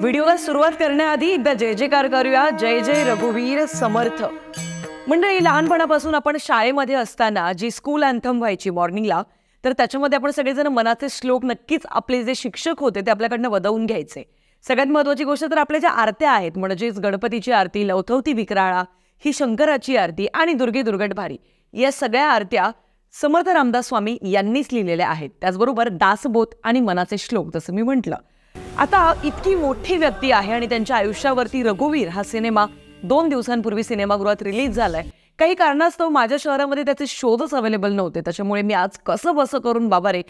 व्हिडिओला सुरुवात करण्याआधी एकदा जय जयकार करूया. जय जय रघुवीर समर्थ. मंडळी, लहानपणापासून आपण शाळेमध्ये असताना जी स्कूल अँथम व्हायची मॉर्निंगला, तर त्याच्यामध्ये आपण सगळेजण मनाचे श्लोक नक्कीच आपले जे शिक्षक होते ते आपल्याकडनं वदवून घ्यायचे. सगळ्यात महत्त्वाची गोष्ट तर आपल्या ज्या आरत्या आहेत, म्हणजेच गणपतीची आरती, लवथवती विक्राळा, ही शंकराची आरती आणि दुर्गे दुर्गट भारी, या सगळ्या आरत्या समर्थ रामदास स्वामी यांनीच लिहिलेल्या आहेत. त्याचबरोबर दासबोध आणि मनाचे श्लोक, जसं मी म्हटलं. आता इतकी मोठी व्यक्ती आहे आणि त्यांच्या आयुष्यावरती रघुवीर हा सिनेमा 2 दिवसांपूर्वी सिनेमागृहात रिलीज झालाय. काही कारणास्तव माझ्या शहरामध्ये त्याचे शोधच अवेलेबल नव्हते, त्याच्यामुळे मी आज कसं बसं करून बाबा रे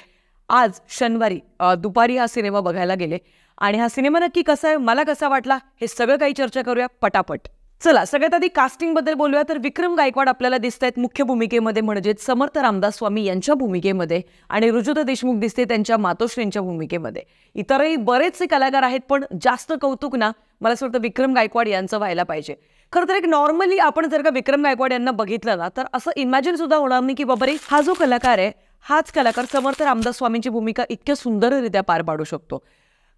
आज शनिवारी दुपारी हा सिनेमा बघायला गेले. आणि हा सिनेमा नक्की कसा आहे, मला कसा वाटला, हे सगळं काही चर्चा करूया पटापट. चला, सगळ्यात आधी कास्टिंग बद्दल बोलूया. तर विक्रम गायकवाड आपल्याला दिसत आहेत मुख्य भूमिकेमध्ये, म्हणजेच समर्थ रामदास स्वामी यांच्या भूमिकेमध्ये, आणि रुजुता देशमुख दिसते त्यांच्या मातोश्रींच्या भूमिकेमध्ये. इतरही बरेचसे कलाकार आहेत, पण जास्त कौतुक ना मला असं वाटतं विक्रम गायकवाड यांचं व्हायला पाहिजे. खरं तर एक नॉर्मली आपण जर का विक्रम गायकवाड यांना बघितलं ना, तर असं इमॅजिन सुद्धा होणार नाही की बाबा रे हा जो कलाकार आहे, हाच कलाकार समर्थ रामदास स्वामींची भूमिका इतक्या सुंदररित्या पार पाडू शकतो.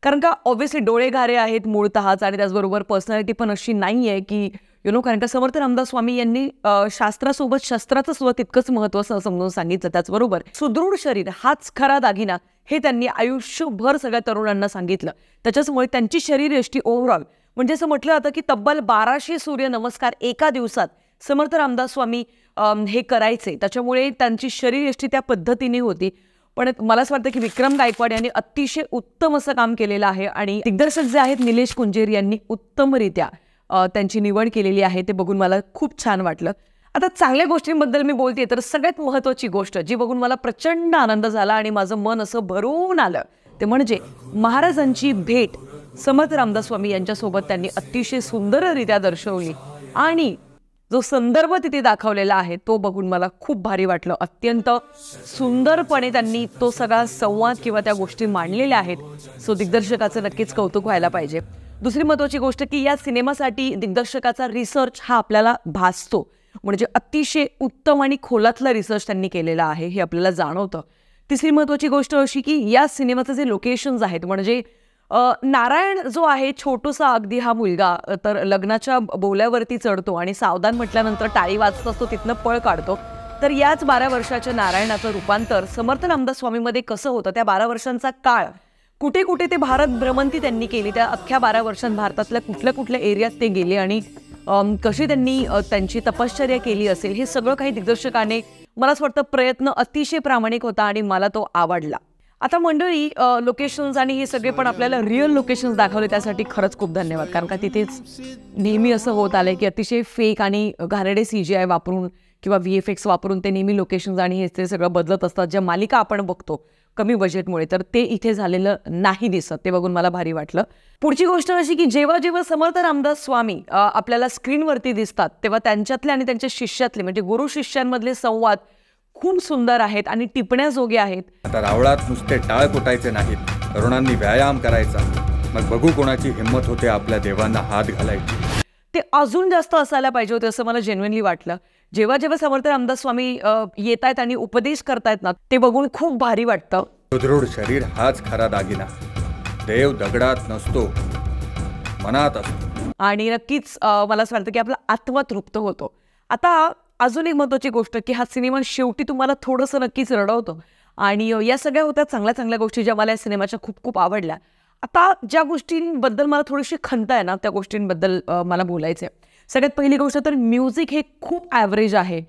कारण का ऑब्व्हियसली डोळे घारे आहेत मूळतःच, आणि त्याचबरोबर पर्सनॅलिटी पण अशी नाही आहे की कारण का समर्थ रामदास स्वामी यांनी शास्त्रासोबत शस्त्राचं सुद्धा तितकंच महत्त्व समजून सांगितलं. त्याचबरोबर सुदृढ शरीर हाच खरा दागिना, हे त्यांनी आयुष्यभर सगळ्या तरुणांना सांगितलं. त्याच्यामुळे त्यांची शरीरयष्टी ओव्हरऑल म्हणजे असं म्हटलं जातं की तब्बल 1200 सूर्यनमस्कार एका दिवसात समर्थ रामदास स्वामी हे करायचे. त्याच्यामुळे त्यांची शरीरयष्टी त्या पद्धतीने होती. पण मला असं वाटतं की विक्रम गायकवाड यांनी अतिशय उत्तम असं काम केलेलं आहे, आणि दिग्दर्शक जे आहेत निलेश कुंजेर यांनी उत्तमरित्या त्यांची निवड केलेली आहे. ते बघून मला खूप छान वाटलं. आता चांगल्या गोष्टींबद्दल मी बोलते, तर सगळ्यात महत्त्वाची गोष्ट जी बघून मला प्रचंड आनंद झाला आणि माझं मन असं भरून आलं, ते म्हणजे महाराजांची भेट समर्थ रामदास स्वामी यांच्यासोबत त्यांनी अतिशय सुंदररित्या दर्शवली, आणि जो संदर्भ तिथे दाखवलेला आहे तो बघून मला खूप भारी वाटलं. अत्यंत सुंदरपणे त्यांनी तो सगळा संवाद किंवा त्या गोष्टी मांडलेल्या आहेत. सो दिग्दर्शकाचं नक्कीच कौतुक व्हायला पाहिजे. दुसरी महत्त्वाची गोष्ट की या सिनेमासाठी दिग्दर्शकाचा रिसर्च हा आपल्याला भासतो, म्हणजे अतिशय उत्तम आणि खोलातला रिसर्च त्यांनी केलेला आहे, हे आपल्याला जाणवतं. तिसरी महत्त्वाची गोष्ट अशी की या सिनेमाचे जे लोकेशन्स आहेत, म्हणजे नारायण जो आहे छोटूसा अगदी हा मुलगा, तर लग्नाच्या बोल्यावरती चढतो आणि सावधान म्हटल्यानंतर टाळी वाजत असतो, तिथनं पळ काढतो. तर याच 12 वर्षाच्या नारायणाचं रूपांतर समर्थ रामदास स्वामीमध्ये कसं होतं, त्या 12 वर्षांचा काळ, कुठे कुठे ते भारत भ्रमंती त्यांनी केली, त्या अख्ख्या 12 वर्षांत भारतातल्या कुठल्या कुठल्या एरियात ते गेले आणि कशी त्यांनी त्यांची तपश्चर्या केली असेल, हे सगळं काही दिग्दर्शकाने, मला असं वाटतं प्रयत्न अतिशय प्रामाणिक होता आणि मला तो आवडला. आता मंडळी, लोकेशन्स आणि हे सगळे पण आपल्याला रिअल लोकेशन्स दाखवले, त्यासाठी खरंच खूप धन्यवाद. कारण का तिथेच नेहमी असं होत आलंय की अतिशय फेक आणि घाणेरडे CGI वापरून किंवा VFX वापरून ते नेहमी लोकेशन्स आणि हे सगळं बदलत असतात. ज्या मालिका आपण बघतो कमी बजेटमुळे, तर ते इथे झालेलं नाही दिसत. ते बघून मला भारी वाटलं. पुढची गोष्ट अशी की जेव्हा जेव्हा समर्थ रामदास स्वामी आपल्याला स्क्रीनवरती दिसतात, तेव्हा त्यांच्यातले आणि त्यांच्या शिष्यातले, म्हणजे गुरु शिष्यांमधले संवाद खूप सुंदर आहेत आणि टिपण्याजोगे आहेत. आता रावळात नुसते टाळ फुटायचे नाहीत, तरुणांनी व्यायाम करायचा, मग बघू कोणाची हिंमत होते आपल्या देवांना हात घालायची. ते अजून जास्त असायला पाहिजे होते असं मला जेन्युइनली वाटलं. जेव्हा जेव्हा समर्थ रामदास स्वामी येत आहेत आणि उपदेश करतायत ना, ते बघून खूप भारी वाटतं. सुदृढ शरीर हाच खरा दागिना, देव दगडात नसतो मनात असतो. आणि नक्कीच मला असं वाटतं की आपला आत्मा तृप्त होतो. आता अजून एक महत्त्वाची गोष्ट की हा सिनेमा शेवटी तुम्हाला थोडंसं नक्कीच रडवतो, आणि या सगळ्या होत्या चांगल्या चांगल्या गोष्टी ज्या मला या सिनेमाच्या खूप खूप आवडल्या. आता ज्या गोष्टींबद्दल मला थोडीशी खंत आहे ना, त्या गोष्टींबद्दल मला बोलायचं आहे. सगळ्यात पहिली गोष्ट तर म्युझिक हे खूप ॲव्हरेज आहे.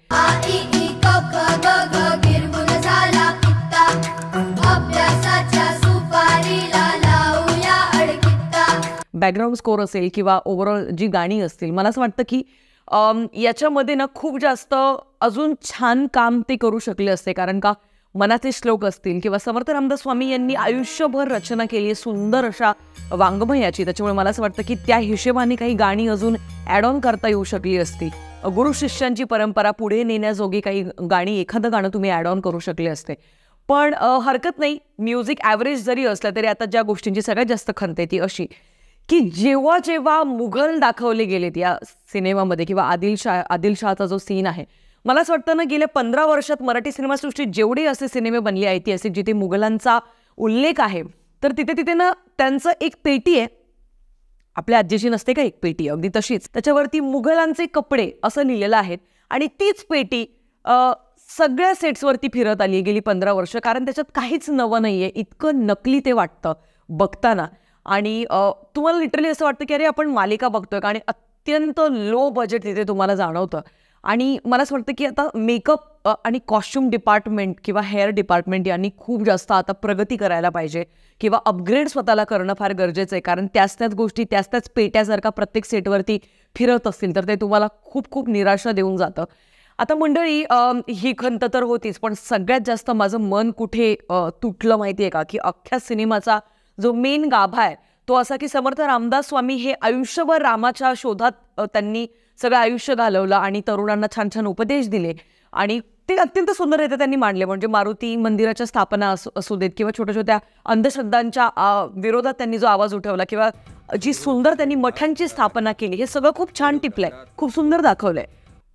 बॅकग्राऊंड स्कोर असेल किंवा ओव्हरऑल जी गाणी असतील, मला असं वाटतं की याच्यामध्ये ना खूप जास्त अजून छान काम ते करू शकले असते. कारण का मनाचे श्लोक असतील किंवा समर्थ रामदास स्वामी यांनी आयुष्यभर रचना केली आहे सुंदर अशा वाङ्मयाची, त्याच्यामुळे मला असं वाटतं की त्या हिशोबाने काही गाणी अजून ॲड ऑन करता येऊ शकली असती. गुरु शिष्यांची परंपरा पुढे नेण्याजोगी काही गाणी, एखादं गाणं तुम्ही ॲड ऑन करू शकले असते. पण हरकत नाही, म्युझिक ॲव्हरेज जरी असलं तरी आता ज्या गोष्टींची सगळ्यात जास्त खंत आहे ती अशी की जेव्हा जेव्हा मुघल दाखवले गेलेत या सिनेमामध्ये किंवा आदिलशहाचा जो सीन आहे, मला असं वाटतं ना गेल्या 15 वर्षात मराठी सिनेमासृष्टीत जेवढे असे सिनेमे बनले ऐतिहासिक जिथे मुघलांचा उल्लेख आहे, तर तिथे तिथे ना त्यांचं एक पेटी आहे आपल्या आजीची नसते का एक पेटी, अगदी तशीच. त्याच्यावरती मुघलांचे कपडे असं लिहिलेलं आहे आणि तीच पेटी सगळ्या सेट्सवरती फिरत आली गेली 15 वर्ष, कारण त्याच्यात काहीच नवं नाहीये. इतकं नकली ते वाटतं बघताना. आणि तुम्हाला लिटरली असं वाटतं की अरे आपण मालिका बघतोय का, आणि अत्यंत लो बजेट तिथे तुम्हाला जाणवतं. आणि मला असं वाटतं की आता मेकअप आणि कॉस्ट्युम डिपार्टमेंट किंवा हेअर डिपार्टमेंट यांनी खूप जास्त आता प्रगती करायला पाहिजे किंवा अपग्रेड स्वतःला करणं फार गरजेचं आहे. कारण त्याच गोष्टी त्याच पेट्या जर का प्रत्येक सेटवरती फिरत असतील तर ते तुम्हाला खूप खूप निराशा देऊन जातं. आता मंडळी, ही खंत तर होतीच, पण सगळ्यात जास्त माझं मन कुठे तुटलं माहिती आहे का, की अख्ख्या सिनेमाचा जो मेन गाभा आहे तो असा की समर्थ रामदास स्वामी हे आयुष्यभर रामाच्या शोधात त्यांनी सगळं आयुष्य घालवलं आणि तरुणांना छान छान उपदेश दिले आणि ते अत्यंत सुंदर रीत्या त्यांनी मांडले. म्हणजे मारुती मंदिराच्या स्थापना असू देत किंवा छोट्या छोट्या अंधश्रद्धांच्या विरोधात त्यांनी जो आवाज उठवला किंवा जी सुंदर त्यांनी मठांची स्थापना केली, हे सगळं खूप छान टिपलंय, खूप सुंदर दाखवलंय.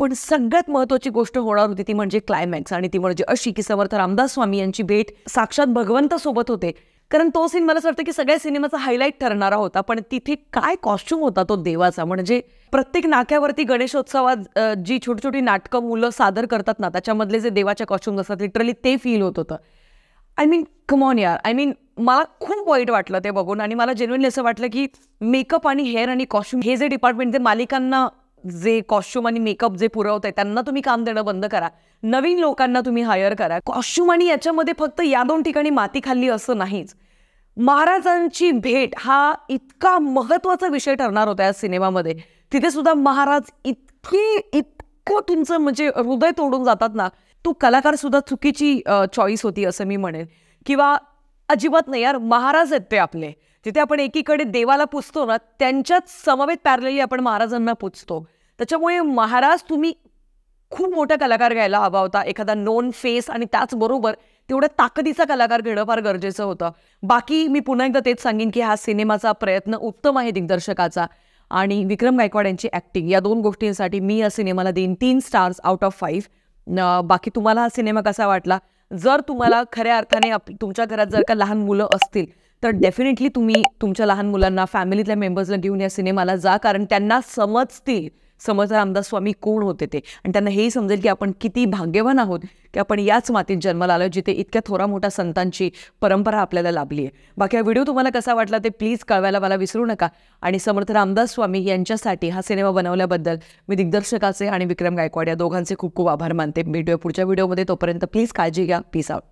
पण सगळ्यात महत्त्वाची गोष्ट होणार होती ती म्हणजे क्लायमॅक्स, आणि ती म्हणजे अशी की समर्थ रामदास स्वामी यांची भेट साक्षात भगवंतासोबत होते. कारण तो सीन मला असं वाटतं की सगळ्या सिनेमाचा हायलाईट ठरणारा होता. पण तिथे काय कॉस्ट्युम होता तो देवाचा. म्हणजे प्रत्येक नाक्यावरती गणेशोत्सवात जी छोटी छोटी नाटकं मुलं सादर करतात ना, त्याच्यामधले जे देवाचे कॉस्ट्युम्स असतात लिटरली ते फील होत होतं. आय मीन कम ऑन यार, मला खूप वाईट वाटलं ते बघून. आणि मला जेन्युइनली असं वाटलं की मेकअप आणि हेअर आणि कॉस्ट्युम हे जे डिपार्टमेंट जे मालिकांना जे कॉस्ट्युम आणि मेकअप जे पुरवत आहे त्यांना तुम्ही काम देणं बंद करा, नवीन लोकांना तुम्ही हायर करा. कॉस्ट्युम आणि याच्यामध्ये फक्त या 2 ठिकाणी माती खाल्ली असं नाहीच. महाराजांची भेट हा इतका महत्त्वाचा विषय ठरणार होता या सिनेमामध्ये. तिथे सुद्धा महाराज इतकं तुमचं म्हणजे हृदय तोडून जातात ना. तो कलाकार सुद्धा चुकीची चॉईस होती असं मी म्हणेन. किंवा अजिबात नाही यार, महाराज आहेत ते आपले. जिथे आपण एकीकडे देवाला पुजतो ना, त्यांच्याच समवेत पॅरलली आपण महाराजांना पुजतो. त्याच्यामुळे महाराज तुम्ही खूप मोठा कलाकार घ्यायला हवा होता, एखादा नोन फेस, आणि त्याचबरोबर तेवढ्या ताकदीचा कलाकार घेणं फार गरजेचं होतं. बाकी मी पुन्हा एकदा तेच सांगेन की हा सिनेमाचा प्रयत्न उत्तम आहे दिग्दर्शकाचा, आणि विक्रम गायकवाड यांची ॲक्टिंग, या 2 गोष्टींसाठी मी या सिनेमाला देईन 3 स्टार्स आउट ऑफ 5. बाकी तुम्हाला हा सिनेमा कसा वाटला? जर तुम्हाला खऱ्या अर्थाने तुमच्या घरात जर का लहान मुलं असतील तर डेफिनेटली तुम्ही तुमच्या लहान मुलांना, फॅमिलीतल्या मेंबर्सला घेऊन या सिनेमाला जा, कारण त्यांना समजतील समर्थ रामदास स्वामी कोण होते ते, आणि त्यांना हेही समजेल की आपण किती भाग्यवान आहोत की आपण याच मातीत जन्माला आलो जिथे इतक्या थोरा मोठ्या संतांची परंपरा आपल्याला लाभली आहे. बाकी हा व्हिडिओ तुम्हाला कसा वाटला ते प्लीज कळवायला मला विसरू नका. आणि समर्थ रामदास स्वामी यांच्यासाठी हा सिनेमा बनवल्याबद्दल मी दिग्दर्शकाचे आणि विक्रम गायकवाड या दोघांचे खूप खूप आभार मानते. भेटूया पुढच्या व्हिडिओमध्ये. तोपर्यंत प्लीज काळजी घ्या. Peace out.